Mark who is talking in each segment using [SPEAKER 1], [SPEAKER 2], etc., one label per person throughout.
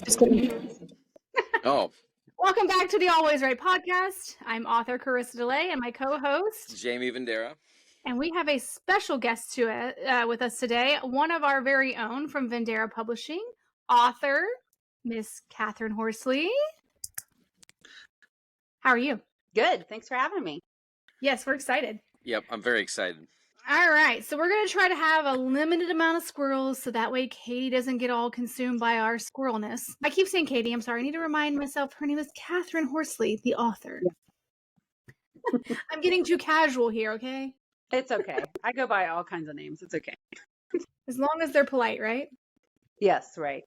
[SPEAKER 1] Just kidding.
[SPEAKER 2] Oh,
[SPEAKER 1] Welcome back to the Always Right podcast. I'm author Carissa DeLay and my co-host.
[SPEAKER 2] Jamie Vendera.
[SPEAKER 1] And we have a special guest with us today, one of our very own from Vendera Publishing, author Miss Kathryn Horsley. How are you?
[SPEAKER 3] Good. Thanks for having me.
[SPEAKER 1] Yes, we're excited.
[SPEAKER 2] Yep, I'm very excited.
[SPEAKER 1] All right, so we're going to try to have a limited amount of squirrels so that way Katie doesn't get all consumed by our squirrelness. I keep saying Katie, I'm sorry. I need to remind myself her name is Kathryn Horsley, the author. Yeah. I'm getting too casual here, okay?
[SPEAKER 3] It's okay. I go by all kinds of names. It's okay.
[SPEAKER 1] As long as they're polite, right?
[SPEAKER 3] Yes, right.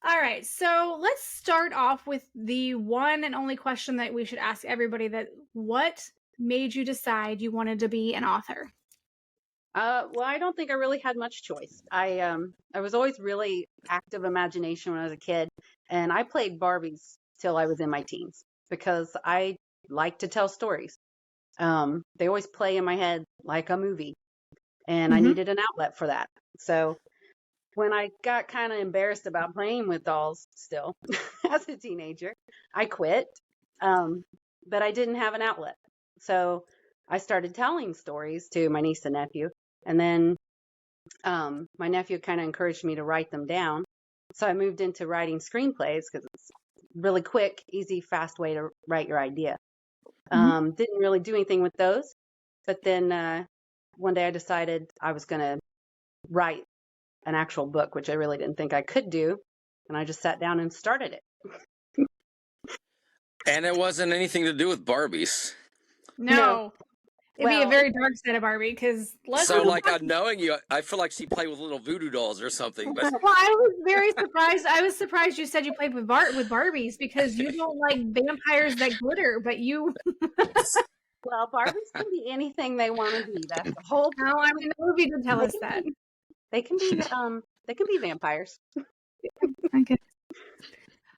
[SPEAKER 1] All right, so let's start off with the one and only question that we should ask everybody: what made you decide you wanted to be an author?
[SPEAKER 3] Well, I don't think I really had much choice. I was always really active imagination when I was a kid, and I played Barbies till I was in my teens because I like to tell stories. They always play in my head like a movie, and I needed an outlet for that. So when I got kind of embarrassed about playing with dolls still as a teenager, I quit. But I didn't have an outlet. So I started telling stories to my niece and nephew. And then my nephew kind of encouraged me to write them down. So I moved into writing screenplays because it's really quick, easy, fast way to write your idea. Didn't really do anything with those. But then one day I decided I was going to write an actual book, which I really didn't think I could do. And I just sat down and started it.
[SPEAKER 2] And it wasn't anything to do with Barbies.
[SPEAKER 1] No. It'd be a very dark side of Barbie because
[SPEAKER 2] so like knowing you, I feel like she played with little voodoo dolls or something. But
[SPEAKER 1] well, I was very surprised. I was surprised you said you played with Barbies because you don't like vampires that glitter, but you.
[SPEAKER 3] Well, Barbies can be anything they want to be. That's the whole.
[SPEAKER 1] No, I mean the movie did tell us that.
[SPEAKER 3] They can be vampires.
[SPEAKER 1] Okay.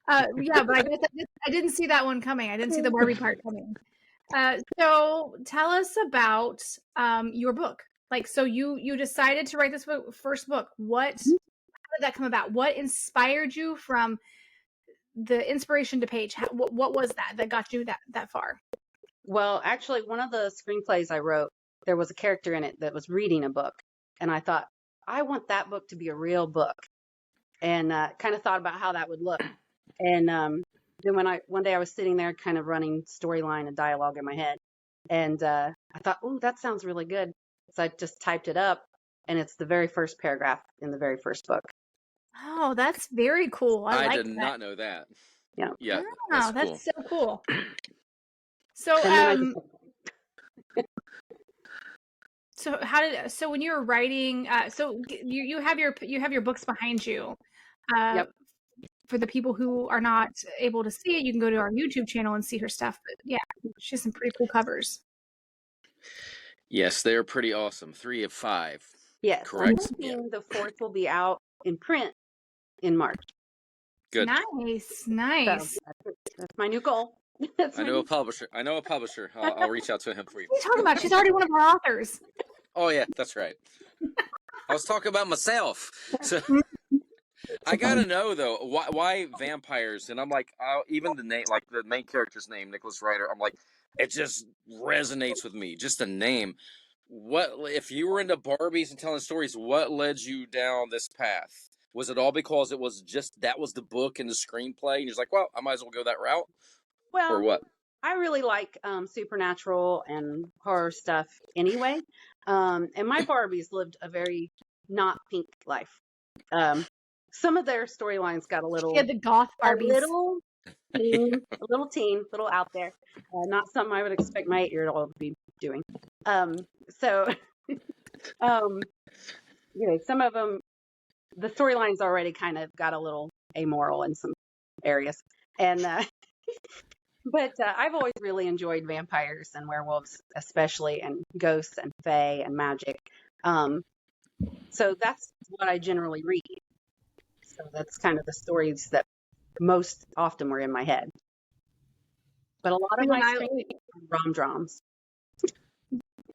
[SPEAKER 1] Yeah, but I guess I didn't see that one coming. I didn't see the Barbie part coming. So tell us about your book. Like, so you decided to write this first book. How did that come about? What inspired you from the inspiration to page? What was that got you that far?
[SPEAKER 3] Well, actually, one of the screenplays I wrote, there was a character in it that was reading a book, and I thought, I want that book to be a real book, and kind of thought about how that would look. And then one day I was sitting there kind of running storyline and dialogue in my head, and I thought, oh, that sounds really good. So I just typed it up, and it's the very first paragraph in the very first book.
[SPEAKER 1] Oh, that's very cool. I
[SPEAKER 2] did not know that.
[SPEAKER 3] Yeah.
[SPEAKER 2] Yeah.
[SPEAKER 1] Wow, that's so cool. So so when you were writing, so you have your books behind you.
[SPEAKER 3] Yep.
[SPEAKER 1] For the people who are not able to see it, you can go to our YouTube channel and see her stuff. But yeah, she has some pretty cool covers.
[SPEAKER 2] Yes, they're pretty awesome. 3 of 5.
[SPEAKER 3] Yes.
[SPEAKER 2] Correct.
[SPEAKER 3] The 4th will be out in print in March.
[SPEAKER 2] Good.
[SPEAKER 1] Nice.
[SPEAKER 3] So that's my new goal.
[SPEAKER 2] I know a publisher. I'll reach out to him for you.
[SPEAKER 1] What are you talking about? She's already one of our authors.
[SPEAKER 2] Oh yeah, that's right. I was talking about myself. So I gotta know though, why vampires? And I'm like, even the name, like the main character's name, Nicholas Ryder. I'm like, it just resonates with me. Just the name. What if you were into Barbies and telling stories? What led you down this path? Was it all because it was just that was the book and the screenplay, and you're like, well, I might as well go that route?
[SPEAKER 3] Well,
[SPEAKER 2] or what?
[SPEAKER 3] I really like supernatural and horror stuff anyway. And my Barbies lived a very not pink life. Some of their storylines got a little.
[SPEAKER 1] Yeah, the goth Barbies.
[SPEAKER 3] A little teen, a little out there. Not something I would expect my 8-year-old to be doing. So, some of them, the storylines already kind of got a little amoral in some areas. And, but I've always really enjoyed vampires and werewolves, especially, and ghosts and fae and magic. So that's what I generally read. So that's kind of the stories that most often were in my head. But a lot of my screenplays are rom-droms.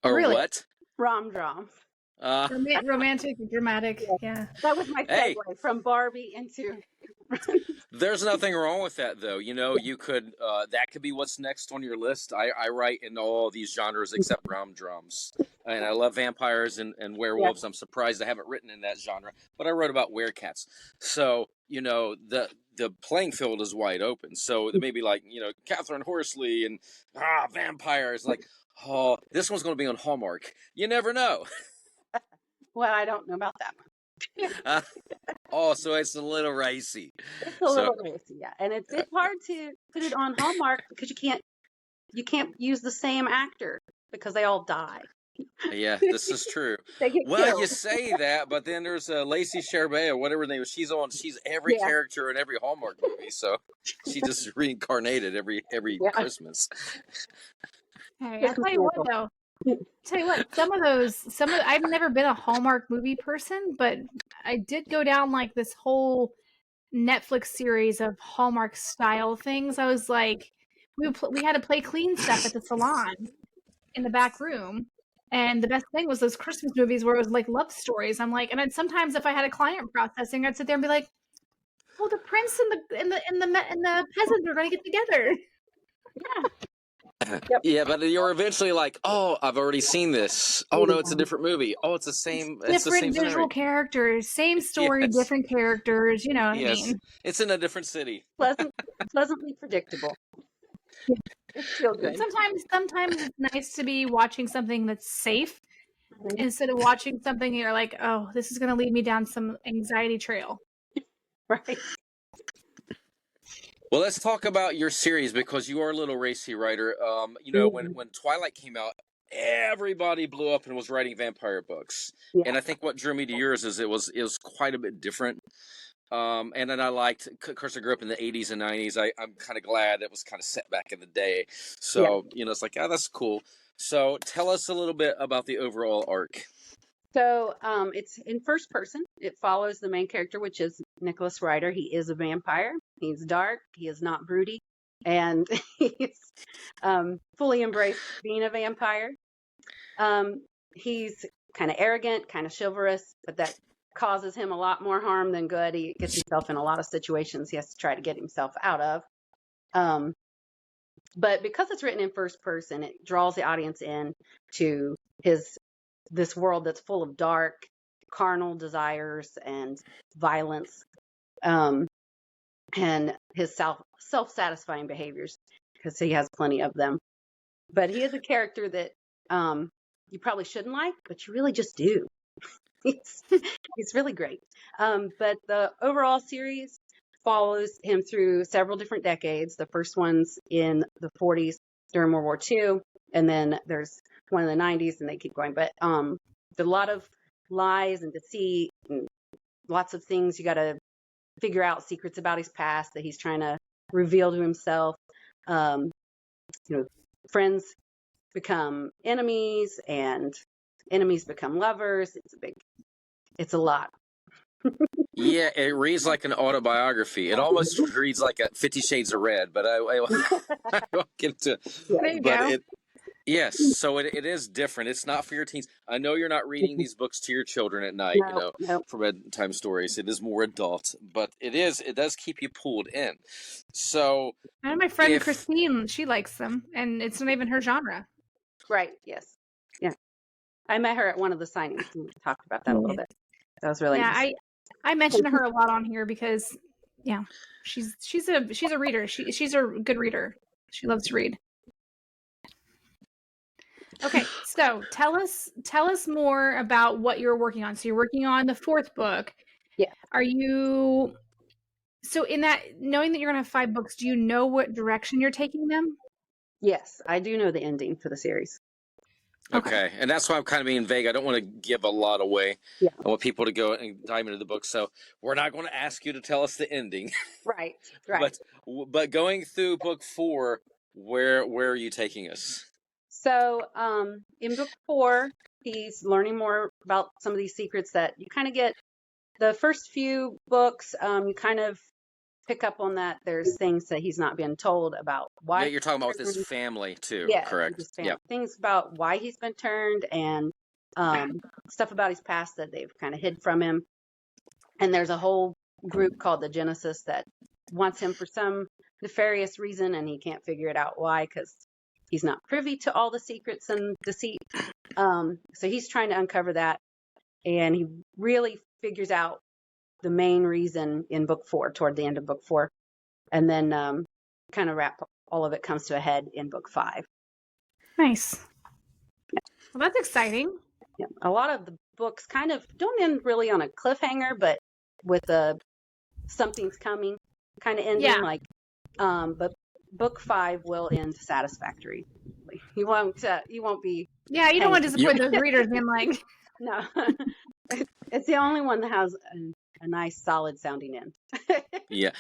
[SPEAKER 2] Or
[SPEAKER 1] Really?
[SPEAKER 2] what?
[SPEAKER 3] Rom-droms.
[SPEAKER 2] Uh,
[SPEAKER 1] Romantic, dramatic. Yeah.
[SPEAKER 3] That was my
[SPEAKER 2] hey,
[SPEAKER 3] segue from Barbie into.
[SPEAKER 2] there's nothing wrong with that, though. You know, you could that could be what's next on your list. I write in all these genres except rom drums, and I love vampires and
[SPEAKER 3] Yeah.
[SPEAKER 2] werewolves. I'm surprised I haven't written in that genre, but I wrote about werecats. So you know the playing field is wide open. So there may be like Kathryn Horsley and vampires. Like, oh, this one's going to be on Hallmark. You never know.
[SPEAKER 3] Well, I don't know about that one.
[SPEAKER 2] Oh, so it's a little racy.
[SPEAKER 3] It's a little racy, yeah, and it's hard to put it on Hallmark because you can't use the same actor because they all die.
[SPEAKER 2] Yeah, this is true.
[SPEAKER 3] They get
[SPEAKER 2] Well,
[SPEAKER 3] killed.
[SPEAKER 2] you say that, but then there's Lacey Chabert or whatever her name is. She's every character in every Hallmark movie, so she just reincarnated every Christmas.
[SPEAKER 1] Hey, I'll tell you what though. Tell you what, I've never been a Hallmark movie person, but I did go down like this whole Netflix series of Hallmark style things. I was like, we had to play clean stuff at the salon in the back room. And the best thing was those Christmas movies where it was like love stories. I'm like, and then sometimes if I had a client processing, I'd sit there and be like, "Oh, the prince and the peasant are going to get together."
[SPEAKER 3] Yeah. Yep.
[SPEAKER 2] Yeah, but you're eventually like, oh, I've already seen this. Oh no, it's a different movie. Oh, it's the same. It's the same
[SPEAKER 1] visual
[SPEAKER 2] scenery.
[SPEAKER 1] characters, same story,
[SPEAKER 2] Yes.
[SPEAKER 1] different characters. You know what I mean?
[SPEAKER 2] It's in a different city.
[SPEAKER 3] Pleasantly predictable. It's still good.
[SPEAKER 1] Sometimes it's nice to be watching something that's safe instead of watching something you're like, oh, this is going to lead me down some anxiety trail.
[SPEAKER 3] Right.
[SPEAKER 2] Well, let's talk about your series because you are a little racy writer. When Twilight came out, everybody blew up and was writing vampire books.
[SPEAKER 3] Yeah.
[SPEAKER 2] And I think what drew me to yours is it was quite a bit different. And then I liked, of course, I grew up in the 80s and 90s. I'm kind of glad it was kind of set back in the day. So, it's like, that's cool. So tell us a little bit about the overall arc.
[SPEAKER 3] So it's in first person. It follows the main character, which is Nicholas Ryder. He is a vampire. He's dark. He is not broody. And he's fully embraced being a vampire. He's kind of arrogant, kind of chivalrous, but that causes him a lot more harm than good. He gets himself in a lot of situations he has to try to get himself out of. But because it's written in first person, it draws the audience in to this world that's full of dark, carnal desires and violence, and his self-satisfying behaviors, because he has plenty of them. But he is a character that you probably shouldn't like, but you really just do. He's really great. But the overall series follows him through several different decades. The first one's in the 40s during World War II, and then there's one in the 90s, and they keep going. But there's a lot of lies and deceit and lots of things you got to figure out, secrets about his past that he's trying to reveal to himself. Friends become enemies and enemies become lovers. It's a lot.
[SPEAKER 2] Yeah, it reads like an autobiography. It almost reads like a 50 Shades of Red, but I won't get into.
[SPEAKER 1] There you go.
[SPEAKER 2] Yes, so it is different. It's not for your teens. I know you're not reading these books to your children at night,
[SPEAKER 3] No.
[SPEAKER 2] for bedtime stories. It is more adult, but it does keep you pulled in. So,
[SPEAKER 1] and my friend Christine, she likes them, and it's not even her genre.
[SPEAKER 3] Right. Yes. Yeah. I met her at one of the signings and we talked about that a little bit. That was really nice.
[SPEAKER 1] I mentioned her a lot on here because she's a reader. She's a good reader. She loves to read. Okay, so tell us more about what you're working on. So you're working on the fourth book.
[SPEAKER 3] Yeah.
[SPEAKER 1] Are you in that, knowing that you're gonna have 5 books, do you know what direction you're taking them?
[SPEAKER 3] Yes, I do know the ending for the series.
[SPEAKER 2] Okay, and that's why I'm kind of being vague. I don't want to give a lot away.
[SPEAKER 3] Yeah.
[SPEAKER 2] I want people to go and dive into the book. So we're not going to ask you to tell us the ending.
[SPEAKER 3] Right.
[SPEAKER 2] But going through book 4, where are you taking us?
[SPEAKER 3] So in book 4, he's learning more about some of these secrets that you kind of get. The first few books, you kind of pick up on that. There's things that he's not been told about why.
[SPEAKER 2] Yeah, you're talking about with his family too,
[SPEAKER 3] yeah,
[SPEAKER 2] correct?
[SPEAKER 3] His family.
[SPEAKER 2] Yeah.
[SPEAKER 3] Things about why he's been turned and stuff about his past that they've kind of hid from him. And there's a whole group called the Genesis that wants him for some nefarious reason, and he can't figure it out why, because he's not privy to all the secrets and deceit. So he's trying to uncover that, and he really figures out the main reason in book 4, toward the end of book 4, and then kind of all of it comes to a head in book 5.
[SPEAKER 1] Nice. Well, that's exciting.
[SPEAKER 3] Yeah. A lot of the books kind of don't end really on a cliffhanger, but with a something's coming kind of ending.
[SPEAKER 1] Yeah.
[SPEAKER 3] Like, but book 5 will end satisfactory. You won't be.
[SPEAKER 1] Yeah, you don't want to disappoint those readers being like,
[SPEAKER 3] no. It's the only one that has a nice, solid sounding end.
[SPEAKER 2] Yeah.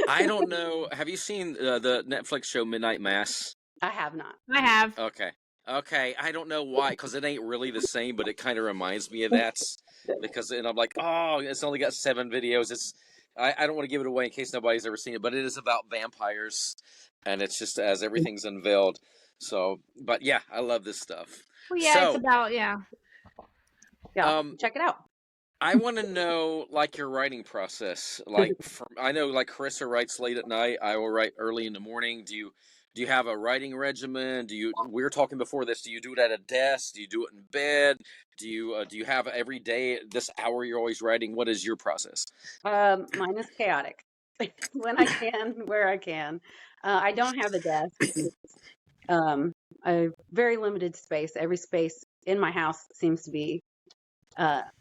[SPEAKER 2] I don't know. Have you seen the Netflix show Midnight Mass?
[SPEAKER 3] I have not.
[SPEAKER 1] I have.
[SPEAKER 2] Okay. I don't know why, because it ain't really the same, but it kind of reminds me of that. And I'm like, oh, it's only got 7 videos. I don't want to give it away in case nobody's ever seen it, but it is about vampires, and it's just as everything's unveiled. So, but yeah, I love this stuff.
[SPEAKER 1] Well, yeah, it's about,
[SPEAKER 3] Yeah, check it out.
[SPEAKER 2] I want to know, like, your writing process. Like, I know, like, Carissa writes late at night. I will write early in the morning. Do you have a writing regimen? We were talking before this. Do you do it at a desk? Do you do it in bed? Do you have every day this hour you're always writing? What is your process?
[SPEAKER 3] Mine is chaotic. When I can, where I can. I don't have a desk. A very limited space. Every space in my house seems to be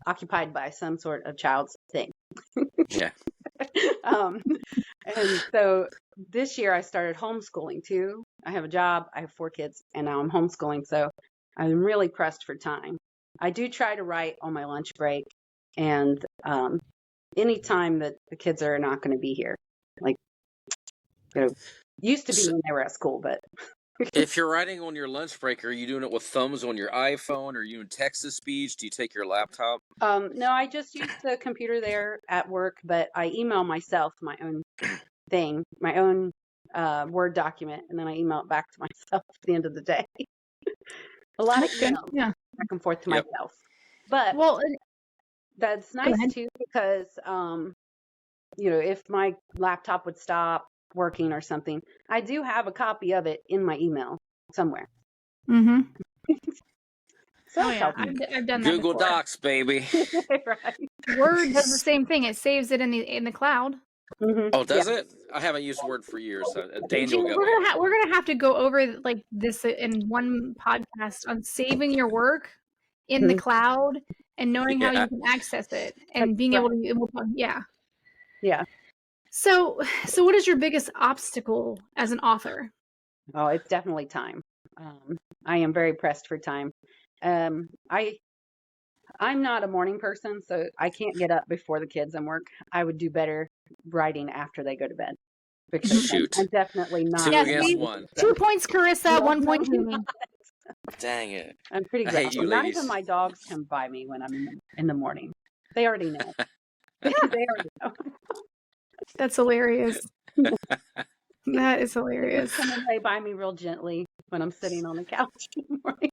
[SPEAKER 3] occupied by some sort of child's thing.
[SPEAKER 2] Yeah.
[SPEAKER 3] And so this year I started homeschooling too. I have a job, I have 4 kids, and now I'm homeschooling. So I'm really pressed for time. I do try to write on my lunch break and any time that the kids are not going to be here. Like, used to be when they were at school, but.
[SPEAKER 2] If you're writing on your lunch break, are you doing it with thumbs on your iPhone? Are you in text-to-speech? Do you take your laptop?
[SPEAKER 3] No, I just use the computer there at work, but I email myself my own thing, my own Word document, and then I email it back to myself at the end of the day. A lot of emails back and forth to myself. But that's nice too, because if my laptop would stop working or something, I do have a copy of it in my email somewhere.
[SPEAKER 1] Mm-hmm.
[SPEAKER 3] So
[SPEAKER 1] I've done that
[SPEAKER 2] Google
[SPEAKER 1] before.
[SPEAKER 2] Docs, baby.
[SPEAKER 3] Right.
[SPEAKER 1] Word does the same thing. It saves it in the cloud.
[SPEAKER 3] Mm-hmm.
[SPEAKER 2] Oh, does it? I haven't used Word for years. Daniel,
[SPEAKER 1] we're gonna have to go over like this in one podcast on saving your work in the cloud and knowing how you can access it and being able to.
[SPEAKER 3] Yeah.
[SPEAKER 1] So what is your biggest obstacle as an author?
[SPEAKER 3] Oh, it's definitely time. I am very pressed for time. I'm not a morning person, so I can't get up before the kids and work. I would do better writing after they go to bed. Because I'm definitely not.
[SPEAKER 2] 2 against 1.
[SPEAKER 1] 2 points, Carissa. 1 point to me.
[SPEAKER 2] Dang it.
[SPEAKER 3] I'm pretty
[SPEAKER 2] I hate you,
[SPEAKER 3] Not
[SPEAKER 2] ladies.
[SPEAKER 3] even my dogs come by me when I'm in the morning. They already know. They already know.
[SPEAKER 1] That's hilarious. That is hilarious.
[SPEAKER 3] They come and lay by me real gently when I'm sitting on the couch in the morning.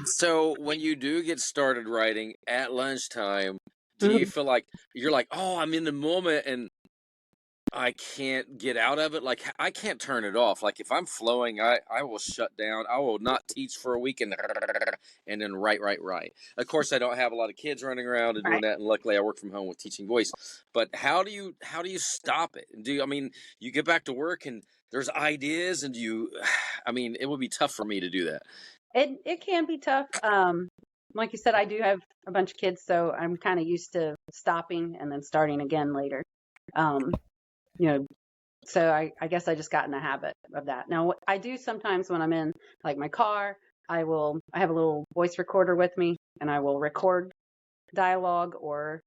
[SPEAKER 2] So when you do get started writing at lunchtime, do you feel like you're like, oh, I'm in the moment and I can't get out of it? Like, I can't turn it off. Like, if I'm flowing, I will shut down. I will not teach for a week and then write. Of course, I don't have a lot of kids running around and doing that, and luckily I work from home with teaching voice. But how do you stop it? You get back to work and there's ideas, and it would be tough for me to do that.
[SPEAKER 3] It can be tough. Like you said, I do have a bunch of kids, so I'm kind of used to stopping and then starting again later. So I guess I just got in the habit of that. Now, I do sometimes when I'm in like my car, I have a little voice recorder with me, and I will record dialogue or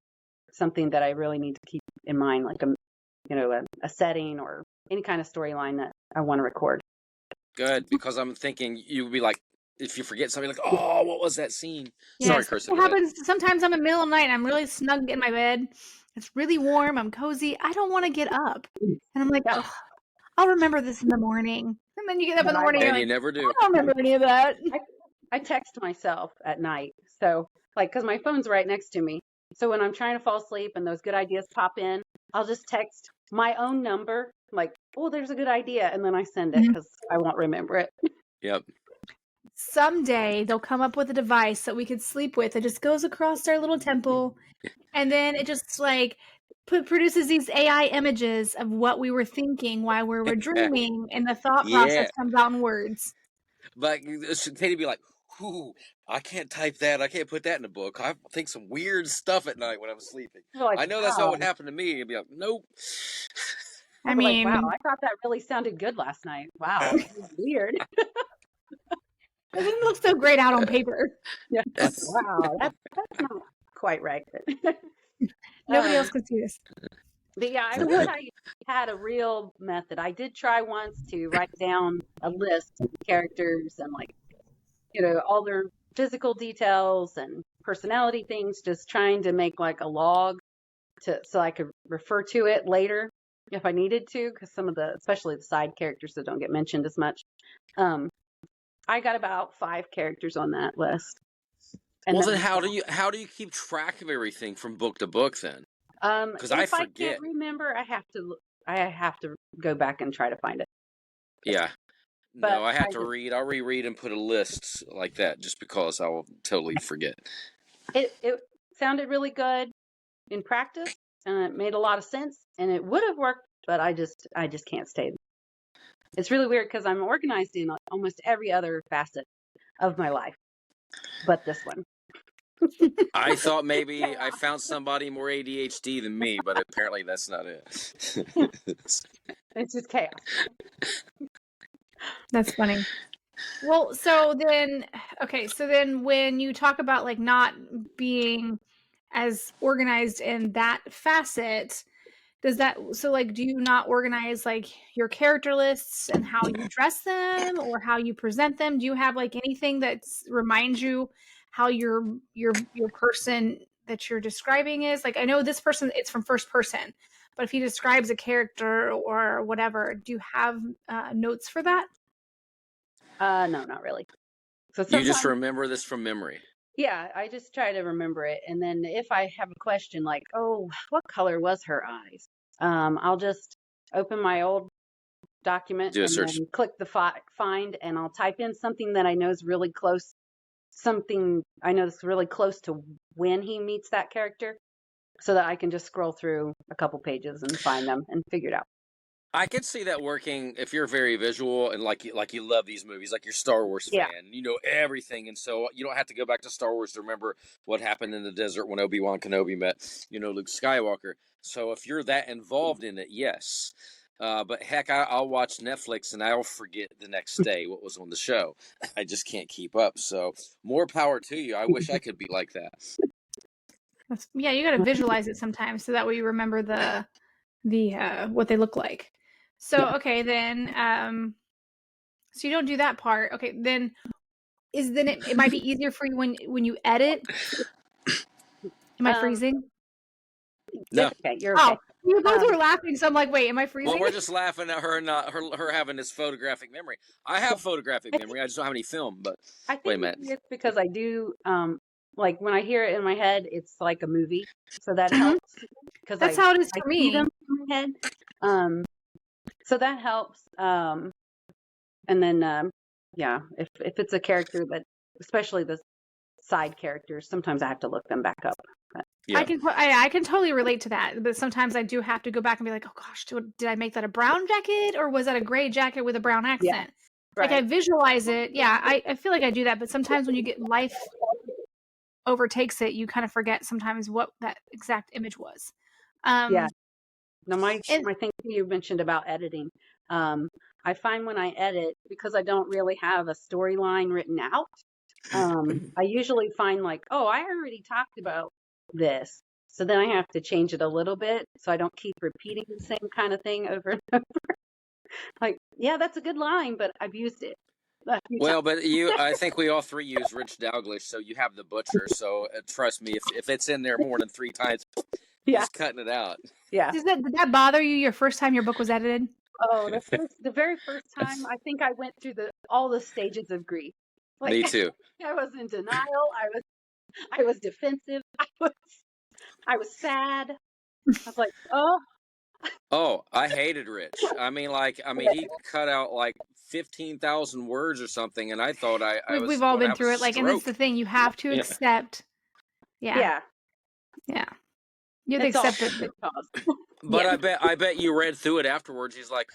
[SPEAKER 3] something that I really need to keep in mind, like a setting or any kind of storyline that I want to record.
[SPEAKER 2] Good, because I'm thinking you would be like, if you forget something, like, oh, what was that scene?
[SPEAKER 1] Yes.
[SPEAKER 2] Sorry, Chris.
[SPEAKER 1] It happens sometimes. I'm in the middle of the night. I'm really snug in my bed. It's really warm. I'm cozy. I don't want to get up. And I'm like, I'll remember this in the morning. And then you get up in the morning
[SPEAKER 2] and you never do.
[SPEAKER 1] I don't remember any of that.
[SPEAKER 3] I text myself at night So, like, because my phone's right next to me. So when I'm trying to fall asleep and those good ideas pop in, I'll just text my own number, like, oh, there's a good idea. And then I send it because I won't remember it.
[SPEAKER 2] Yep.
[SPEAKER 1] Someday they'll come up with a device that we could sleep with. It just goes across our little temple, and then it just like produces these AI images of what we were thinking while we were dreaming, and the thought process comes out in words.
[SPEAKER 2] But Katie'd be like, "Ooh, I can't type that. I can't put that in a book. I think some weird stuff at night when I'm sleeping.
[SPEAKER 3] Like,
[SPEAKER 2] I know that's not what happened to me." You'd be like, "Nope."
[SPEAKER 1] I mean,
[SPEAKER 3] like, wow, I thought that really sounded good last night. Wow, that was weird.
[SPEAKER 1] It didn't look so great out on paper.
[SPEAKER 3] Yeah. Wow, that's not quite right.
[SPEAKER 1] Nobody else could see this.
[SPEAKER 3] But yeah, I wish I had a real method. I did try once to write down a list of characters and like, all their physical details and personality things, just trying to make like a log so I could refer to it later if I needed to, because especially the side characters that don't get mentioned as much. I got about 5 characters on that list. And
[SPEAKER 2] then how do you keep track of everything from book to book then? Because I forget.
[SPEAKER 3] I can't remember, I have to go back and try to find it.
[SPEAKER 2] Yeah. But no, I have to read. I'll reread and put a list like that just because I will totally forget.
[SPEAKER 3] It sounded really good in practice, and it made a lot of sense, and it would have worked, but I just can't stay. It's really weird because I'm organized in almost every other facet of my life, but this one.
[SPEAKER 2] I thought maybe I found somebody more ADHD than me, but apparently that's not it.
[SPEAKER 3] It's just chaos.
[SPEAKER 1] That's funny. Well, so then when you talk about like not being as organized in that facet, do you not organize like your character lists and how you dress them or how you present them? Do you have like anything that reminds you how your person that you're describing is? Like, I know this person, it's from first person, but if he describes a character or whatever, do you have notes for that?
[SPEAKER 3] No, not really. So
[SPEAKER 2] you just remember this from memory.
[SPEAKER 3] Yeah, I just try to remember it. And then if I have a question like, oh, what color was her eyes? I'll just open my old document and then click the find, and I'll type in something that I know is really close, something I know is really close to when he meets that character, so that I can just scroll through a couple pages and find them and figure it out.
[SPEAKER 2] I could see that working if you're very visual and like you love these movies, like you're a Star Wars fan, you know everything, and so you don't have to go back to Star Wars to remember what happened in the desert when Obi-Wan Kenobi met, Luke Skywalker. So if you're that involved in it, yes. But heck, I'll watch Netflix and I'll forget the next day what was on the show. I just can't keep up. So more power to you. I wish I could be like that.
[SPEAKER 1] Yeah, you got to visualize it sometimes so that way you remember the what they look like. So okay, then so you don't do that part. Okay, then it might be easier for you when you edit. Am I freezing?
[SPEAKER 2] No.
[SPEAKER 3] Okay, you're okay.
[SPEAKER 1] You both were laughing, so I'm like, wait, am I freezing?
[SPEAKER 2] Well, we're just laughing at her having this photographic memory. I have photographic memory. I just don't have any film. But
[SPEAKER 3] I think
[SPEAKER 2] wait a minute.
[SPEAKER 3] It's because I do like when I hear it in my head, it's like a movie, so that helps. Because
[SPEAKER 1] that's how it is for me.
[SPEAKER 3] See them in my head. So that helps. And then if it's a character that, especially the side characters, sometimes I have to look them back up. But.
[SPEAKER 1] Yeah. I can totally relate to that, but sometimes I do have to go back and be like, oh gosh, did I make that a brown jacket or was that a gray jacket with a brown accent?
[SPEAKER 3] Yeah, right.
[SPEAKER 1] Like I visualize it. Yeah, I feel like I do that, but sometimes when you get life overtakes it, you kind of forget sometimes what that exact image was.
[SPEAKER 3] Yeah. No, my thing you mentioned about editing, I find when I edit, because I don't really have a storyline written out, I usually find like, oh, I already talked about this. So then I have to change it a little bit so I don't keep repeating the same kind of thing over and over. Like, yeah, that's a good line, but I've used it.
[SPEAKER 2] Well, but I think we all three use Rich Dalglish, so you have the butcher. So trust me, if it's in there more than 3 times, he's cutting it out.
[SPEAKER 3] Yeah.
[SPEAKER 1] Did that bother you your first time your book was edited?
[SPEAKER 3] Oh, the very first time, I think I went through all the stages of grief.
[SPEAKER 2] Like, me too.
[SPEAKER 3] I was in denial. I was I was defensive. I was sad. I was like, oh,
[SPEAKER 2] Oh, I hated Rich. I mean, he cut out like 15,000 words or something, and I thought I was
[SPEAKER 1] We've all
[SPEAKER 2] going to
[SPEAKER 1] been
[SPEAKER 2] have a
[SPEAKER 1] through it. Like, and it's the
[SPEAKER 2] stroke.
[SPEAKER 1] thing, you have to
[SPEAKER 2] Yeah.
[SPEAKER 1] accept. Yeah.
[SPEAKER 3] yeah.
[SPEAKER 1] You have to
[SPEAKER 3] It's all
[SPEAKER 1] accept it.
[SPEAKER 3] cause.
[SPEAKER 2] But
[SPEAKER 1] Yeah.
[SPEAKER 2] I bet you read through it afterwards. He's like,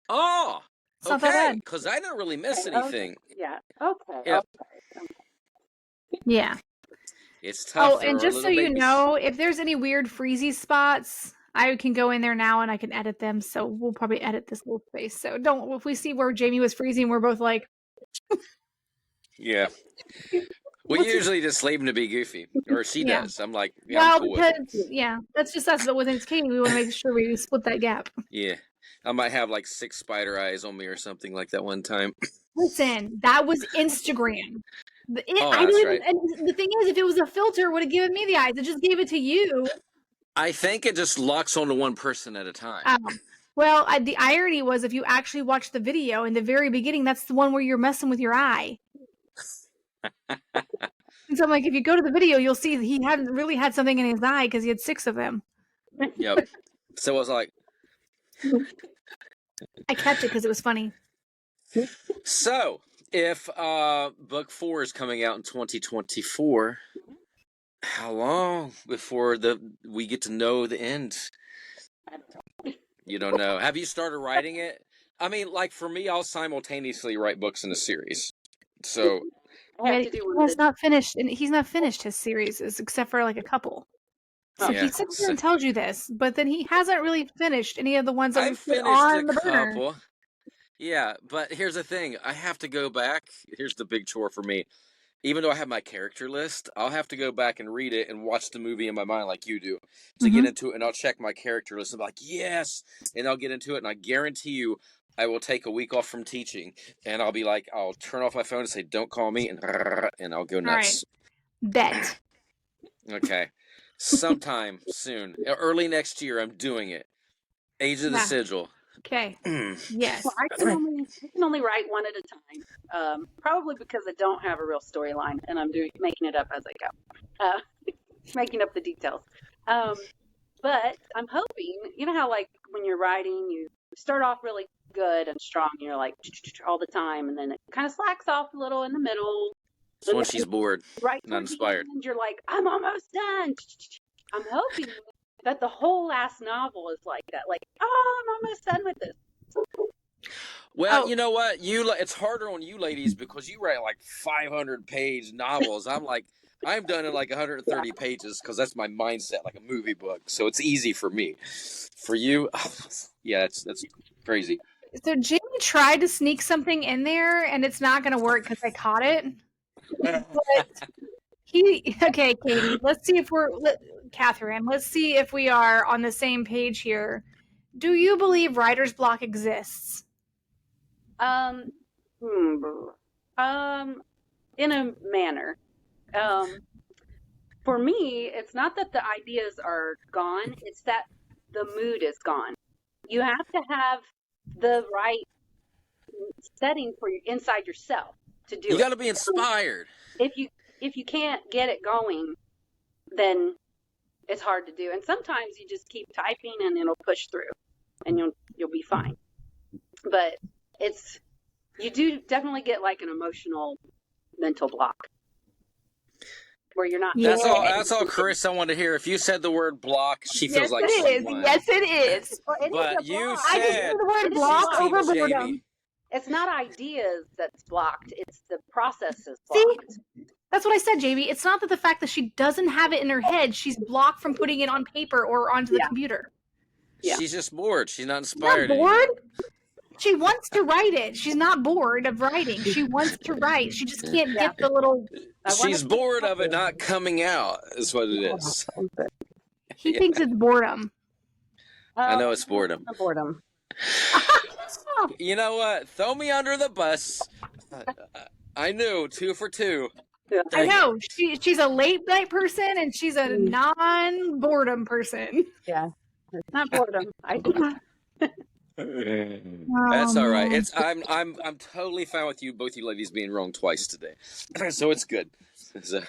[SPEAKER 2] oh,
[SPEAKER 1] It's not that
[SPEAKER 2] okay,
[SPEAKER 1] bad.
[SPEAKER 2] because I didn't really miss
[SPEAKER 3] Okay,
[SPEAKER 2] anything.
[SPEAKER 3] yeah. Okay.
[SPEAKER 2] Yeah.
[SPEAKER 3] Okay.
[SPEAKER 1] Yeah.
[SPEAKER 2] It's tough.
[SPEAKER 1] Oh,
[SPEAKER 2] There
[SPEAKER 1] and
[SPEAKER 2] are
[SPEAKER 1] just so
[SPEAKER 2] little
[SPEAKER 1] you
[SPEAKER 2] babies.
[SPEAKER 1] know, if there's any weird freezy spots, I can go in there now and I can edit them. So we'll probably edit this little space. So if we see where Jamie was freezing, we're both like,
[SPEAKER 2] Yeah. We usually just leave him to be goofy, or she
[SPEAKER 1] Yeah.
[SPEAKER 2] does. I'm like, yeah,
[SPEAKER 1] well,
[SPEAKER 2] I'm cool with it.
[SPEAKER 1] because that's just us. But when it's Katie, we want to make sure we split that gap.
[SPEAKER 2] Yeah. I might have like 6 spider eyes on me or something like that one time.
[SPEAKER 1] Listen, that was Instagram.
[SPEAKER 2] Oh,
[SPEAKER 1] I
[SPEAKER 2] that's
[SPEAKER 1] didn't
[SPEAKER 2] right.
[SPEAKER 1] And the thing is, if it was a filter, it would have given me the eyes. It just gave it to you.
[SPEAKER 2] I think it just locks onto one person at a time.
[SPEAKER 1] Well, the irony was if you actually watch the video in the very beginning, that's the one where you're messing with your eye. And so I'm like, if you go to the video, you'll see that he hadn't really had something in his eye because he had 6 of them.
[SPEAKER 2] Yep. So I was like,
[SPEAKER 1] I kept it because it was funny.
[SPEAKER 2] so if book 4 is coming out in 2024, how long before we get to know the end? You don't know. Have you started writing it? I mean, like for me, I'll simultaneously write books in a series. So
[SPEAKER 3] I have to do one.
[SPEAKER 1] He's not finished, and he's not finished his series except for like a couple. So
[SPEAKER 2] Yeah.
[SPEAKER 1] he sits there and tells you this, but then he hasn't really finished any of the ones that
[SPEAKER 2] I
[SPEAKER 1] we put
[SPEAKER 2] finished
[SPEAKER 1] on
[SPEAKER 2] a
[SPEAKER 1] the burner.
[SPEAKER 2] couple. Yeah, but here's the thing. I have to go back. Here's the big chore for me. Even though I have my character list, I'll have to go back and read it and watch the movie in my mind like you do to get into it, and I'll check my character list and be like, yes, and I'll get into it, and I guarantee you I will take a week off from teaching, and I'll be like, I'll turn off my phone and say, don't call me, and I'll go nuts.
[SPEAKER 1] All right. Bet.
[SPEAKER 2] Okay. Sometime soon. Early next year, I'm doing it. Age of the Sigil.
[SPEAKER 1] Okay. Yes.
[SPEAKER 3] Well, I can only write one at a time. Probably because I don't have a real storyline, and I'm making it up as I go, making up the details. But I'm hoping, you know how like when you're writing, you start off really good and strong, and you're like all the time, and then it kind of slacks off a little in the middle.
[SPEAKER 2] It's when she's bored,
[SPEAKER 3] right?
[SPEAKER 2] Not inspired.
[SPEAKER 3] And you're like, I'm almost done. I'm hoping that the whole last novel is like that. Like, oh, I'm almost done with this.
[SPEAKER 2] Well, you know what? It's harder on you ladies because you write like 500-page novels. I'm like, I'm done in like 130 pages because that's my mindset, like a movie book. So it's easy for me. For you, yeah, that's crazy.
[SPEAKER 1] So Jamie tried to sneak something in there, and it's not going to work because I caught it. But okay, Katie, let's see if Kathryn, let's see if we are on the same page here. Do you believe writer's block exists?
[SPEAKER 3] In a manner. For me, it's not that the ideas are gone, it's that the mood is gone. You have to have the right setting for inside yourself to do it.
[SPEAKER 2] You got to be inspired.
[SPEAKER 3] If you can't get it going, then it's hard to do. And sometimes you just keep typing and it'll push through and you'll be fine. But you do definitely get like an emotional mental block where you're not.
[SPEAKER 2] That's all Chris I want to hear. If you said the word block, she feels like she won.
[SPEAKER 1] Yes, it is.
[SPEAKER 2] But you
[SPEAKER 1] I just
[SPEAKER 2] said
[SPEAKER 1] hear the word block over boredom.
[SPEAKER 3] It's not ideas that's blocked. It's the process is blocked.
[SPEAKER 1] See? That's what I said, Jamie. It's not that the fact that she doesn't have it in her head, she's blocked from putting it on paper or onto the computer.
[SPEAKER 2] Yeah. She's just bored. She's not inspired.
[SPEAKER 1] Not bored? She wants to write it. She's not bored of writing. She wants to write. She just can't get the little...
[SPEAKER 2] She's bored of it not coming out, is what it is.
[SPEAKER 1] He thinks it's boredom.
[SPEAKER 2] I know it's boredom.
[SPEAKER 3] Boredom.
[SPEAKER 2] You know what? Throw me under the bus. I knew 2 for 2.
[SPEAKER 1] I know. She's a late night person and she's a non-boredom person.
[SPEAKER 3] Yeah. It's not boredom.
[SPEAKER 2] That's all right. I'm totally fine with both you ladies being wrong twice today. So it's good. So,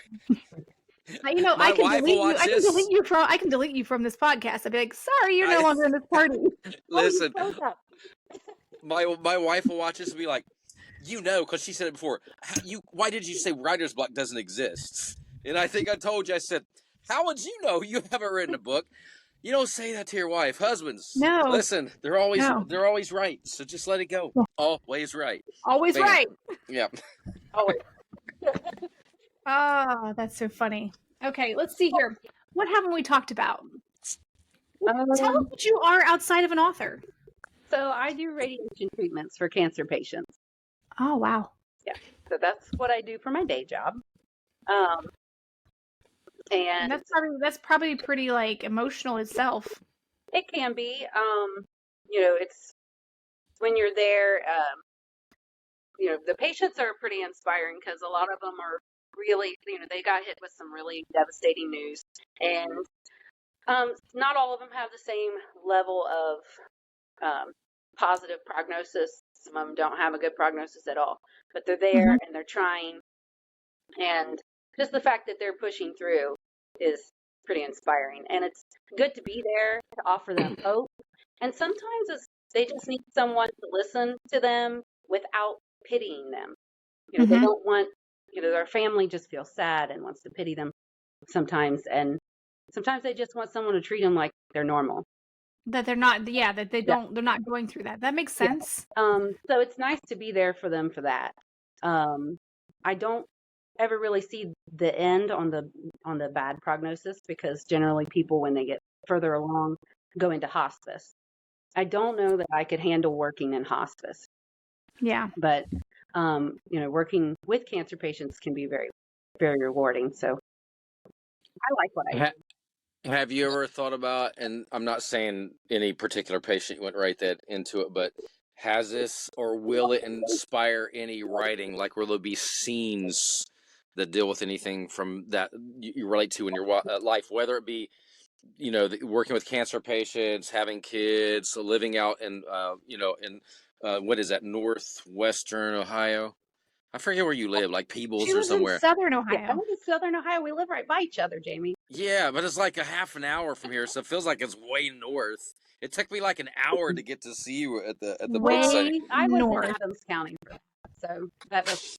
[SPEAKER 1] You know,
[SPEAKER 2] my wife will watch
[SPEAKER 1] I can
[SPEAKER 2] this.
[SPEAKER 1] delete you from. I can delete you from this podcast. I'd be like, sorry, you're no longer in this party.
[SPEAKER 2] Listen,
[SPEAKER 3] Oh, you broke up.
[SPEAKER 2] my wife will watch this and be like, because she said it before. Why did you say writer's block doesn't exist? And I think I told you. I said, how would you know? You haven't written a book. You don't say that to your wife. Husbands,
[SPEAKER 1] No.
[SPEAKER 2] listen, they're always right. So just let it go. Always right.
[SPEAKER 1] Always
[SPEAKER 2] Bam.
[SPEAKER 1] right.
[SPEAKER 2] Yeah.
[SPEAKER 3] Always.
[SPEAKER 1] Oh, that's so funny. Okay, let's see here. What haven't we talked about? Tell us what you are outside of an author.
[SPEAKER 3] So I do radiation treatments for cancer patients.
[SPEAKER 1] Oh, wow.
[SPEAKER 3] Yeah. So that's what I do for my day job. And
[SPEAKER 1] that's probably pretty like emotional itself.
[SPEAKER 3] it can be. It's when you're there, the patients are pretty inspiring because a lot of them are really, they got hit with some really devastating news. And not all of them have the same level of positive prognosis. Some of them don't have a good prognosis at all, but they're there and they're trying. And just the fact that they're pushing through is pretty inspiring. And it's good to be there to offer them hope. And sometimes they just need someone to listen to them without pitying them. They don't want, their family just feels sad and wants to pity them sometimes. And sometimes they just want someone to treat them like they're normal.
[SPEAKER 1] That they're not, they're not going through that. That makes sense.
[SPEAKER 3] Yeah. So it's nice to be there for them for that. I don't ever really see the end on the bad prognosis because generally people, when they get further along, go into hospice. I don't know that I could handle working in hospice.
[SPEAKER 1] Yeah.
[SPEAKER 3] But, working with cancer patients can be very, very rewarding. So I like what I do.
[SPEAKER 2] Have you ever thought about, and I'm not saying any particular patient, you went right into it, but has this or will it inspire any writing? Like, will there be scenes that deal with anything from that you relate to in your life, whether it be, working with cancer patients, having kids, living out in, what is that, northwestern Ohio? I forget where you live, like Peebles or somewhere.
[SPEAKER 1] In Southern Ohio.
[SPEAKER 3] Yeah, I live in Southern Ohio. We live right by each other, Jamie.
[SPEAKER 2] Yeah, but it's like a half an hour from here, so it feels like it's way north. It took me like an hour to get to see you at the book site.
[SPEAKER 3] I was in Adams County, so that was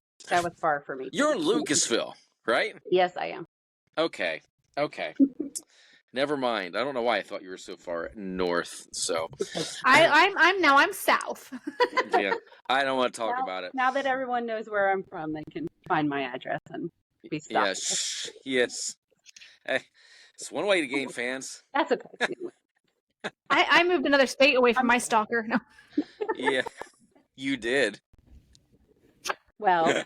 [SPEAKER 3] far for me.
[SPEAKER 2] You're in Lucasville, right?
[SPEAKER 3] Yes, I am.
[SPEAKER 2] Okay. Never mind. I don't know why I thought you were so far north. So
[SPEAKER 1] I'm south.
[SPEAKER 2] Yeah, I don't want to talk about it.
[SPEAKER 3] Now that everyone knows where I'm from, they can find my address and be stopped.
[SPEAKER 2] Yes. Hey, it's one way to gain fans.
[SPEAKER 3] That's okay.
[SPEAKER 1] I moved another state away from my stalker. No.
[SPEAKER 2] Yeah, you did.
[SPEAKER 3] Well,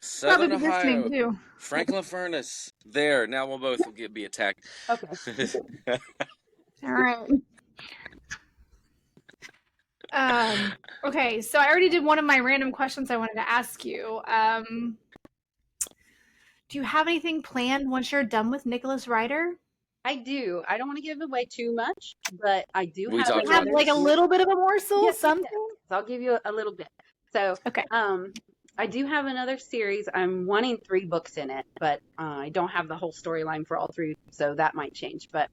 [SPEAKER 2] Southern Ohio, too. Franklin Furnace. There. Now we'll both be attacked.
[SPEAKER 1] Okay. All right. Okay, so I already did one of my random questions I wanted to ask you. Do you have anything planned once you're done with Nicholas Ryder?
[SPEAKER 3] I do. I don't want to give away too much, but I do
[SPEAKER 1] have like a little bit of a morsel, something.
[SPEAKER 3] So I'll give you a little bit. So,
[SPEAKER 1] okay.
[SPEAKER 3] I do have another series. I'm wanting 3 books in it, but I don't have the whole storyline for all 3, so that might change. But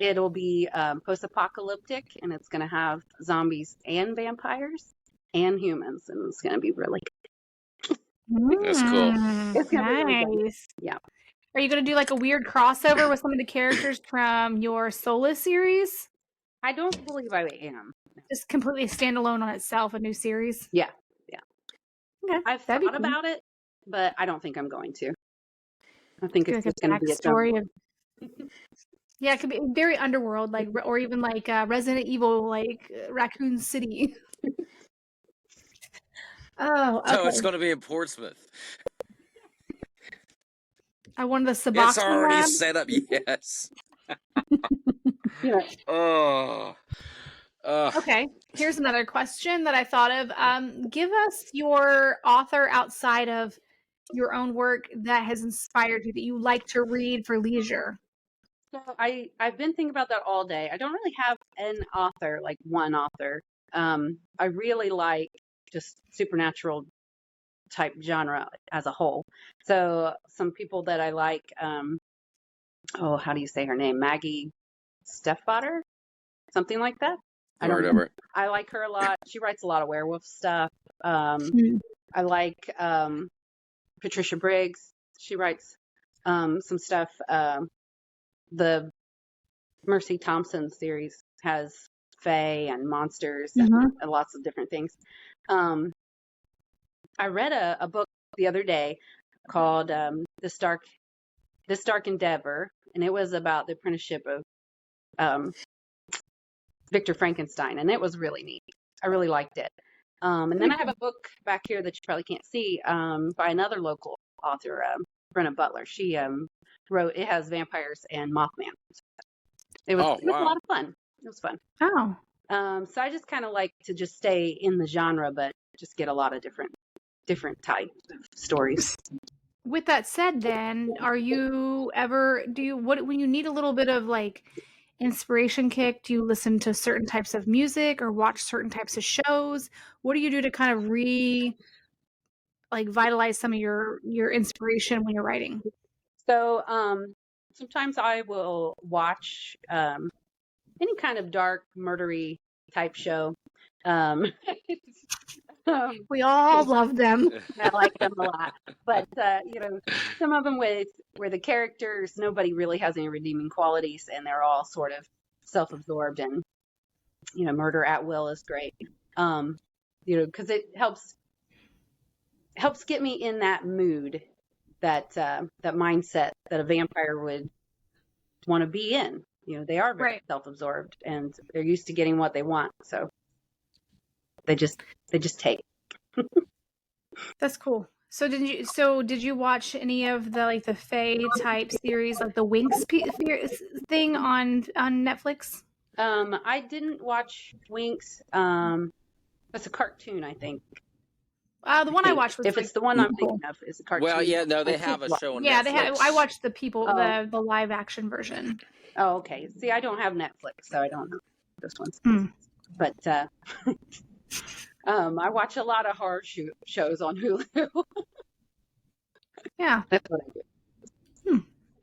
[SPEAKER 3] it'll be post-apocalyptic, and it's going to have zombies and vampires and humans, and it's going to be really good.
[SPEAKER 2] That's cool.
[SPEAKER 3] It's going to be really good. Yeah.
[SPEAKER 1] Are you going to do like a weird crossover with some of the characters from your Solus series?
[SPEAKER 3] I don't believe I am.
[SPEAKER 1] Just completely standalone on itself, a new series?
[SPEAKER 3] Yeah.
[SPEAKER 1] Okay.
[SPEAKER 3] I've thought about it, but I don't think I'm going to. I think it's just going to be a story.
[SPEAKER 1] Yeah, it could be very underworld, like, or even like Resident Evil, like Raccoon City. Oh, okay.
[SPEAKER 2] So it's going to be in Portsmouth.
[SPEAKER 1] I wanted the Suboxone.
[SPEAKER 2] It's already set up. Yes.
[SPEAKER 3] Yeah.
[SPEAKER 2] Oh.
[SPEAKER 1] Okay, here's another question that I thought of. Give us your author outside of your own work that has inspired you, that you like to read for leisure.
[SPEAKER 3] So I've been thinking about that all day. I don't really have an author, like one author. I really like just supernatural type genre as a whole. So some people that I like, how do you say her name? Maggie Stiefvater, something like that. I don't know. I like her a lot. She writes a lot of werewolf stuff. I like Patricia Briggs. She writes some stuff. The Mercy Thompson series has fae and monsters and lots of different things. I read a book the other day called This Dark Endeavor, and it was about the apprenticeship of Victor Frankenstein, and it was really neat. I really liked it. And then I have a book back here that you probably can't see by another local author, Brenna Butler. She wrote, it has vampires and Mothman. It was a lot of fun. It was fun.
[SPEAKER 1] Oh.
[SPEAKER 3] So I just kind of like to just stay in the genre, but just get a lot of different types of stories.
[SPEAKER 1] With that said, then, when you need a little bit of like inspiration kick, do you listen to certain types of music or watch certain types of shows? What do you do to kind of vitalize some of your inspiration when you're writing?
[SPEAKER 3] So sometimes I will watch any kind of dark, murdery type show.
[SPEAKER 1] We all love them.
[SPEAKER 3] I like them a lot. But, some of them where the characters, nobody really has any redeeming qualities, and they're all sort of self-absorbed, and, murder at will is great. Because it helps get me in that mood, that mindset that a vampire would want to be in. They are very self-absorbed, and they're used to getting what they want. So they just take.
[SPEAKER 1] That's cool. So did you watch any of the Fae type series, like the Winx thing on Netflix?
[SPEAKER 3] I didn't watch Winx. That's a cartoon, I think.
[SPEAKER 1] The one I watched was
[SPEAKER 3] it's the one I'm thinking of, is a cartoon.
[SPEAKER 2] Well, yeah, no, they have a show on Netflix.
[SPEAKER 1] Yeah, they have. I watched the live action version.
[SPEAKER 3] Oh, okay. See, I don't have Netflix, so I don't know this one's. But I watch a lot of horror shows on Hulu.
[SPEAKER 1] Yeah,
[SPEAKER 3] that's what I do.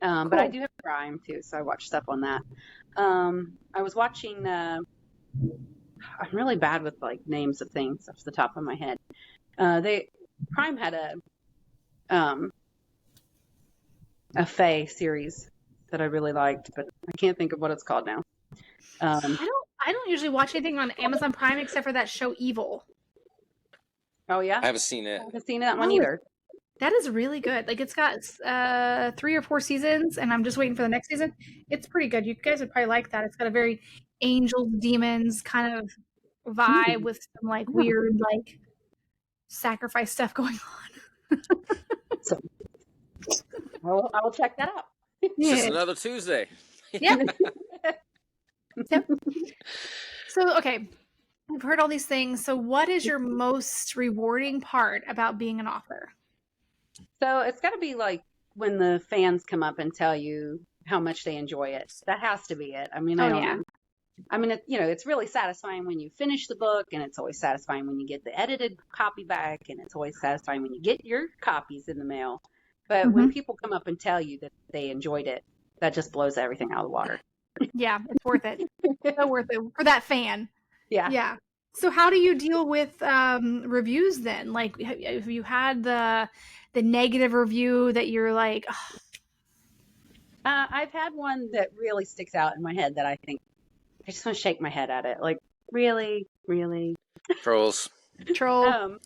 [SPEAKER 1] Cool.
[SPEAKER 3] But I do have Prime too, so I watch stuff on that. I was watching. I'm really bad with names of things off the top of my head. Prime had a Fae series that I really liked, but I can't think of what it's called now.
[SPEAKER 1] I don't usually watch anything on Amazon Prime except for that show Evil.
[SPEAKER 3] Oh yeah,
[SPEAKER 2] I haven't seen it.
[SPEAKER 3] I haven't seen that one either.
[SPEAKER 1] That is really good. It's got 3 or 4 seasons, and I'm just waiting for the next season. It's pretty good. You guys would probably like that. It's got a very angels, demons kind of vibe with some weird sacrifice stuff going on.
[SPEAKER 3] So I will check that out.
[SPEAKER 2] It's just another Tuesday.
[SPEAKER 1] Yep. Yep. So, okay, we've heard all these things. So what is your most rewarding part about being an author?
[SPEAKER 3] So it's got to be when the fans come up and tell you how much they enjoy it. That has to be it. I mean, it's really satisfying when you finish the book, and it's always satisfying when you get the edited copy back, and it's always satisfying when you get your copies in the mail. But when people come up and tell you that they enjoyed it, that just blows everything out of the water.
[SPEAKER 1] Yeah, it's worth it. So worth it for that fan.
[SPEAKER 3] Yeah.
[SPEAKER 1] Yeah. So how do you deal with reviews then? Have you had the negative review that you're like, oh.
[SPEAKER 3] I've had one that really sticks out in my head that I think I just want to shake my head at it. Really?
[SPEAKER 2] Trolls.
[SPEAKER 1] Troll.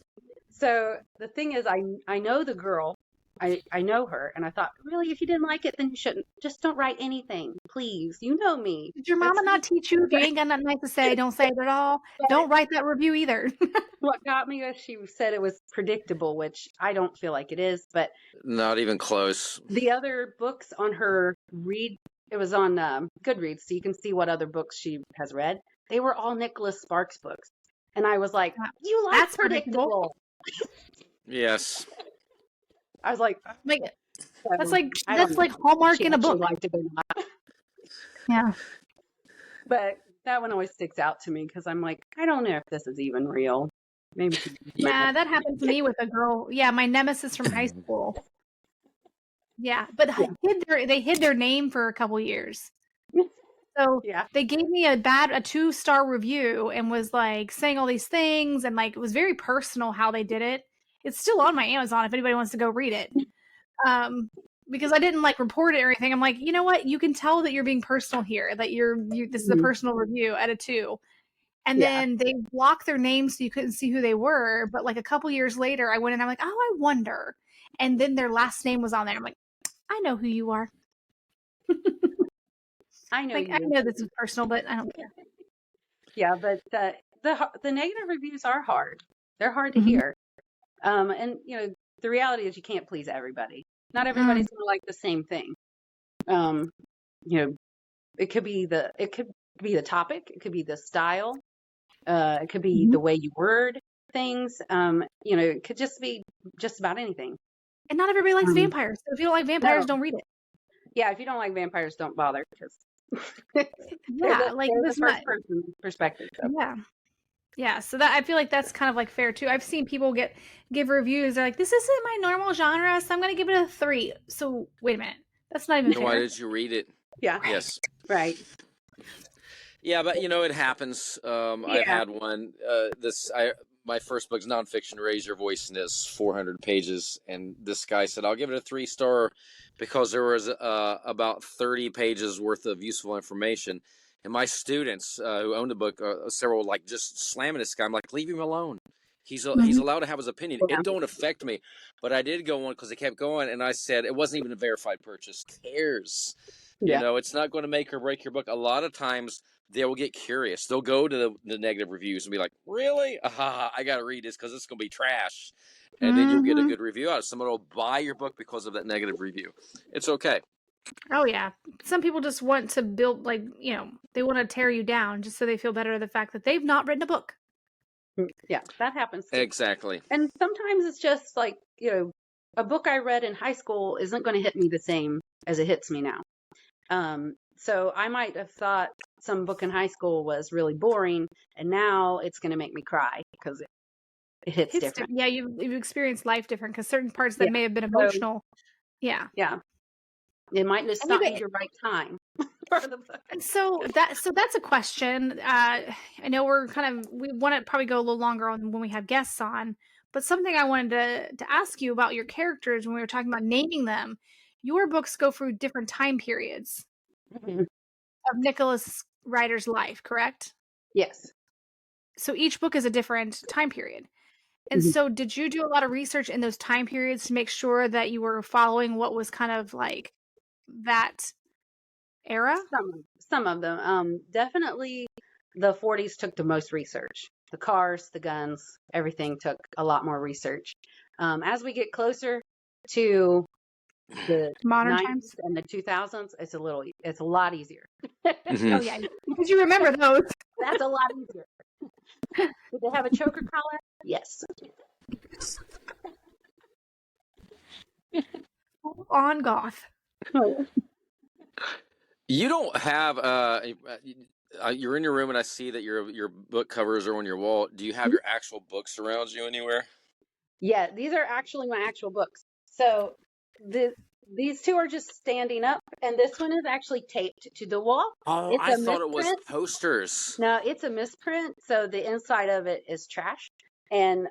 [SPEAKER 3] So the thing is, I know the girl. I know her, and I thought, really, if you didn't like it, then you shouldn't. Just don't write anything, please. You know me.
[SPEAKER 1] Did your mama not teach you if you ain't got nothing nice to say, don't say it at all? Don't write that review either.
[SPEAKER 3] What got me was she said it was predictable, which I don't feel like it is, but
[SPEAKER 2] not even close.
[SPEAKER 3] The other books on her it was on Goodreads, so you can see what other books she has read. They were all Nicholas Sparks books, and I was like, "You like
[SPEAKER 1] That's predictable."
[SPEAKER 2] Yes.
[SPEAKER 3] I was like,
[SPEAKER 1] that's like Hallmark in a book.
[SPEAKER 3] Liked it or not.
[SPEAKER 1] Yeah.
[SPEAKER 3] But that one always sticks out to me because I'm like, I don't know if this is even real. Maybe.
[SPEAKER 1] Yeah, that happened to me with a girl. Yeah, my nemesis from high school. Yeah, but they hid their name for a couple years. So
[SPEAKER 3] Yeah.
[SPEAKER 1] they gave me a 2-star review and was like saying all these things, and like it was very personal how they did it. It's still on my Amazon if anybody wants to go read it. Because I didn't like report it or anything. I'm like, you know what? You can tell that you're being personal here. That this is a personal review at a 2. And then they blocked their names so you couldn't see who they were. But like a couple years later, I went and I'm like, oh, I wonder. And then their last name was on there. I'm like, I know who you are.
[SPEAKER 3] I know.
[SPEAKER 1] Like, I know this is personal, but I don't care.
[SPEAKER 3] Yeah, but the negative reviews are hard. They're hard to hear. And you know, the reality is you can't please everybody. Not everybody's going to like the same thing. You know, it could be the topic, it could be the style, it could be the way you word things. You know, it could just be just about anything.
[SPEAKER 1] And not everybody likes vampires. So if you don't like vampires, don't read it.
[SPEAKER 3] Yeah, if you don't like vampires, don't bother, because
[SPEAKER 1] like this
[SPEAKER 3] first person perspective. So.
[SPEAKER 1] Yeah. So that I feel like that's kind of like fair too. I've seen people give reviews. They're like, this isn't my normal genre, so I'm going to give it a 3. So wait a minute, that's not even fair.
[SPEAKER 2] Why did you read it?
[SPEAKER 3] Yeah.
[SPEAKER 2] Yes.
[SPEAKER 3] Right.
[SPEAKER 2] Yeah, but you know it happens. I've had one. My first book's nonfiction. Raise Your Voice, and it's 400 pages. And this guy said, I'll give it a 3-star because there was about 30 pages worth of useful information. And my students who owned the book, several like just slamming this guy. I'm like, leave him alone. He's allowed to have his opinion. It don't affect me. But I did go on because they kept going, and I said it wasn't even a verified purchase. Cares? You know, it's not going to make or break your book. A lot of times they will get curious. They'll go to the negative reviews and be like, really? I got to read this because it's going to be trash. And then you'll get a good review out of it. Someone will buy your book because of that negative review. It's okay.
[SPEAKER 1] Oh, yeah. Some people just want to build, like, you know, they want to tear you down just so they feel better the fact that they've not written a book.
[SPEAKER 3] Yeah, that happens too.
[SPEAKER 2] Exactly.
[SPEAKER 3] And sometimes it's just like, you know, a book I read in high school isn't going to hit me the same as it hits me now. So I might have thought some book in high school was really boring, and now it's going to make me cry because it hits different.
[SPEAKER 1] Yeah, you've experienced life different because certain parts that may have been emotional.
[SPEAKER 3] Yeah. It might just not be the right time for the book.
[SPEAKER 1] So that's a question. I know we want to probably go a little longer on when we have guests on, but something I wanted to ask you about your characters when we were talking about naming them. Your books go through different time periods of Nicholas Ryder's life, correct?
[SPEAKER 3] Yes.
[SPEAKER 1] So each book is a different time period. And so did you do a lot of research in those time periods to make sure that you were following what was kind of like that era?
[SPEAKER 3] Some of them. Definitely the 40s took the most research. The cars, the guns, everything took a lot more research. As we get closer to the
[SPEAKER 1] modern
[SPEAKER 3] 90s
[SPEAKER 1] times
[SPEAKER 3] and the 2000s, it's a lot easier.
[SPEAKER 1] Oh yeah, because you remember those.
[SPEAKER 3] That's a lot easier. Did they have a choker collar? Yes.
[SPEAKER 1] On goth.
[SPEAKER 2] You don't have you're in your room and I see that your book covers are on your wall. Do you have your actual books around you anywhere?
[SPEAKER 3] Yeah, these are actually my actual books. So these two are just standing up, and this one is actually taped to the wall.
[SPEAKER 2] Oh, I thought it was posters.
[SPEAKER 3] No, it's a misprint, so the inside of it is trash, and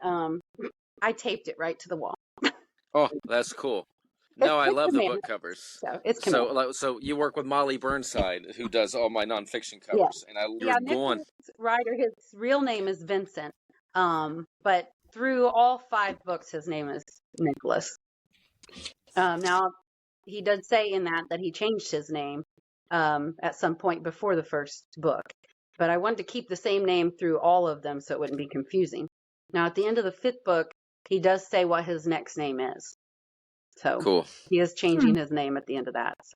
[SPEAKER 3] I taped it right to the wall.
[SPEAKER 2] Oh, that's cool. No, I love the book covers.
[SPEAKER 3] So it's
[SPEAKER 2] so you work with Molly Burnside, who does all my nonfiction covers, and you're going.
[SPEAKER 3] Ryder, his real name is Vincent, but through all 5 books, his name is Nicholas. Now, he did say in that he changed his name at some point before the first book, but I wanted to keep the same name through all of them so it wouldn't be confusing. Now, at the end of the 5th book, he does say what his next name is. So
[SPEAKER 2] cool.
[SPEAKER 3] He is changing his name at the end of that. So.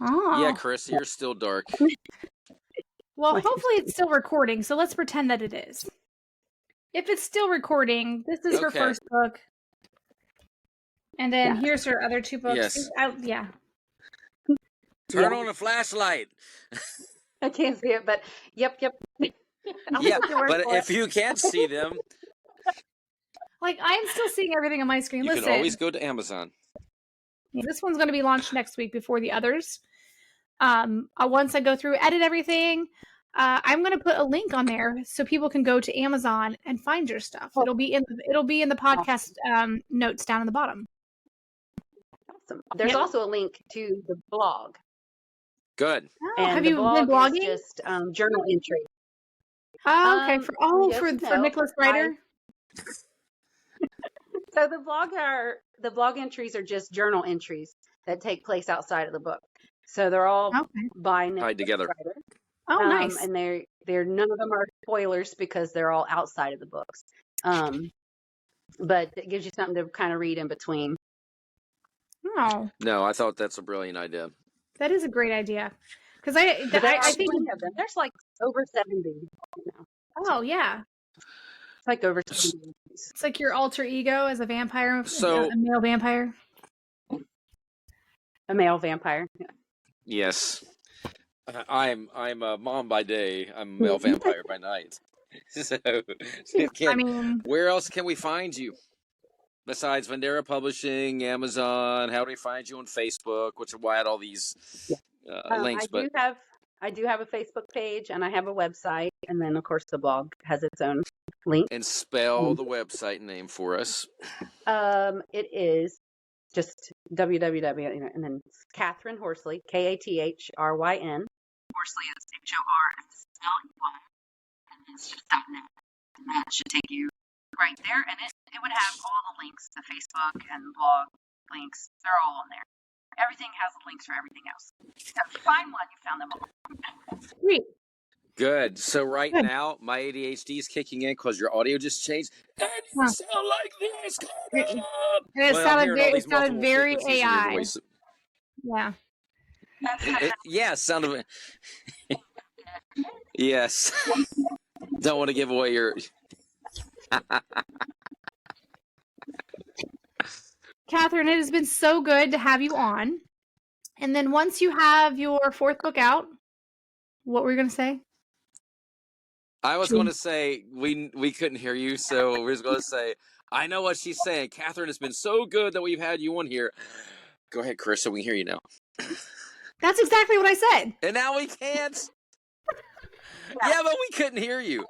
[SPEAKER 1] Oh.
[SPEAKER 2] Yeah, Chris, you're still dark.
[SPEAKER 1] Well, hopefully it's still recording, so let's pretend that it is. If it's still recording, this is her first book. And then here's her other 2 books.
[SPEAKER 2] Yes. Turn on a flashlight.
[SPEAKER 3] I can't see it, but yep.
[SPEAKER 2] Yeah, but if you can't see them,
[SPEAKER 1] Like, I'm still seeing everything on my screen.
[SPEAKER 2] You
[SPEAKER 1] Listen,
[SPEAKER 2] can always go to Amazon.
[SPEAKER 1] this one's going to be launched next week before the others. Once I go through, edit everything, I'm going to put a link on there so people can go to Amazon and find your stuff. It'll be in the podcast notes down in the bottom.
[SPEAKER 3] Awesome. There's also a link to the blog.
[SPEAKER 2] Good.
[SPEAKER 1] Oh,
[SPEAKER 3] And
[SPEAKER 1] have
[SPEAKER 3] the
[SPEAKER 1] you
[SPEAKER 3] blog
[SPEAKER 1] been blogging?
[SPEAKER 3] is just journal entry.
[SPEAKER 1] Oh, okay.
[SPEAKER 3] Yes,
[SPEAKER 1] For Nicholas Ryder.
[SPEAKER 3] So the blog entries are just journal entries that take place outside of the book. So they're all by Nicholas
[SPEAKER 2] Tied together.
[SPEAKER 3] Ryder.
[SPEAKER 1] Oh, nice.
[SPEAKER 3] And they're none of them are spoilers because they're all outside of the books. But it gives you something to kind of read in between.
[SPEAKER 1] Oh,
[SPEAKER 2] No, I thought that's a brilliant idea.
[SPEAKER 1] that is a great idea. Because I think
[SPEAKER 3] plenty of them. There's like over 70 now.
[SPEAKER 1] Oh yeah,
[SPEAKER 3] It's like over 70.
[SPEAKER 1] it's like your alter ego as a vampire,
[SPEAKER 2] So-
[SPEAKER 1] a male vampire.
[SPEAKER 3] A male vampire. Yeah.
[SPEAKER 2] Yes. I'm a mom by day. I'm a male vampire by night. So,
[SPEAKER 1] I mean,
[SPEAKER 2] where else can we find you? Besides Vendera Publishing, Amazon, how do we find you on Facebook? Why I had all these links?
[SPEAKER 3] I do have a Facebook page and I have a website, and then of course the blog has its own link.
[SPEAKER 2] And spell the website name for us.
[SPEAKER 3] It is just www, and then it's Kathryn Horsley, Kathryn. Horsley is HORSLEY, and it's just .net. And that should take you right there, and it would have all the links to Facebook and blog links. They're all on there. Everything has links for everything else. So if you find one, you found them all.
[SPEAKER 1] sweet.
[SPEAKER 2] Good. So now my ADHD is kicking in because your audio just changed. And you sound like this.
[SPEAKER 1] And it sounded very AI. Yeah.
[SPEAKER 2] Sound of it. Yes. Don't want to give away your.
[SPEAKER 1] Kathryn, it has been so good to have you on. And then once you have your 4th book out, what were you going to say?
[SPEAKER 2] I was going to say we couldn't hear you, so we're just going to say I know what she's saying. Kathryn, has been so good that we've had you on here. Go ahead, Chris, so we can hear you now.
[SPEAKER 1] That's exactly what I said.
[SPEAKER 2] And now we can't. Yeah, but we couldn't hear you.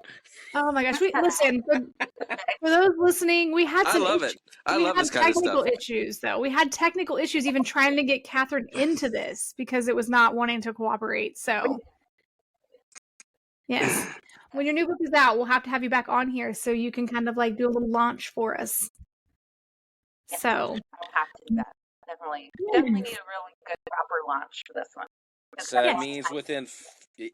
[SPEAKER 1] Oh my gosh! Listen, for those listening, we had some.
[SPEAKER 2] I love it. I love this kind of stuff.
[SPEAKER 1] Technical issues, though. We had technical issues even trying to get Kathryn into this because it was not wanting to cooperate. So, yes, when your new book is out, we'll have to have you back on here so you can kind of like do a little launch for us. So,
[SPEAKER 3] I'll have to do that. Definitely need a really good proper launch for this one.
[SPEAKER 2] So that means within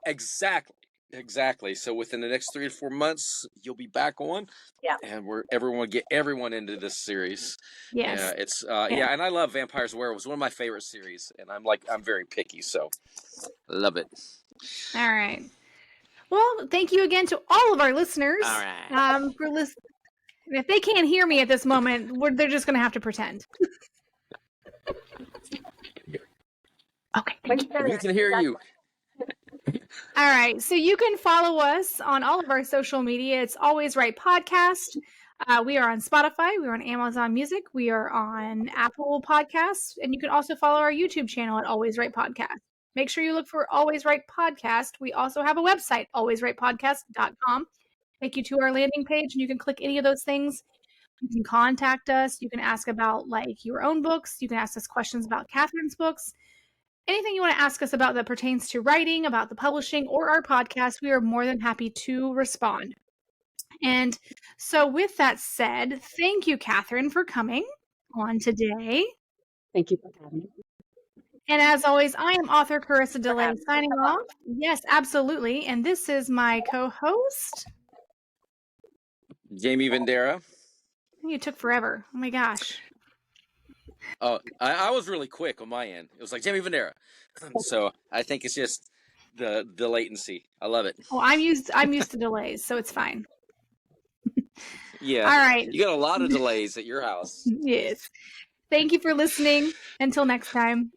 [SPEAKER 2] exactly. So within the next 3 to 4 months, you'll be back on.
[SPEAKER 3] Yeah.
[SPEAKER 2] And everyone get everyone into this series.
[SPEAKER 1] yes,
[SPEAKER 2] Yeah, it's and I love Vampires Werewolves, one of my favorite series, and I'm very picky, so love it.
[SPEAKER 1] All right. Well, thank you again to all of our listeners.
[SPEAKER 2] All right.
[SPEAKER 1] For listening. If they can't hear me at this moment, they're just going to have to pretend. Okay.
[SPEAKER 2] We can hear you.
[SPEAKER 1] All right. So you can follow us on all of our social media. It's Always Right Podcast. We are on Spotify. We are on Amazon Music. We are on Apple Podcasts. And you can also follow our YouTube channel at Always Right Podcast. Make sure you look for Always Right Podcast. We also have a website, alwaysrightpodcast.com. Take you to our landing page, and you can click any of those things. You can contact us. You can ask about like your own books. You can ask us questions about Kathryn's books. Anything you want to ask us about that pertains to writing, about the publishing, or our podcast, we are more than happy to respond. And so with that said, thank you, Kathryn, for coming on today.
[SPEAKER 3] Thank you for having me.
[SPEAKER 1] And as always, I am author Carissa DeLay signing off. Yes, absolutely. And this is my co-host,
[SPEAKER 2] Jamie Vendera.
[SPEAKER 1] You took forever. Oh my gosh.
[SPEAKER 2] Oh, I was really quick on my end. It was like Jamie Vendera. So I think it's just the latency. I love it.
[SPEAKER 1] Oh, I'm used to delays, so it's fine.
[SPEAKER 2] Yeah.
[SPEAKER 1] All right.
[SPEAKER 2] You got a lot of delays at your house.
[SPEAKER 1] Yes. Thank you for listening. Until next time.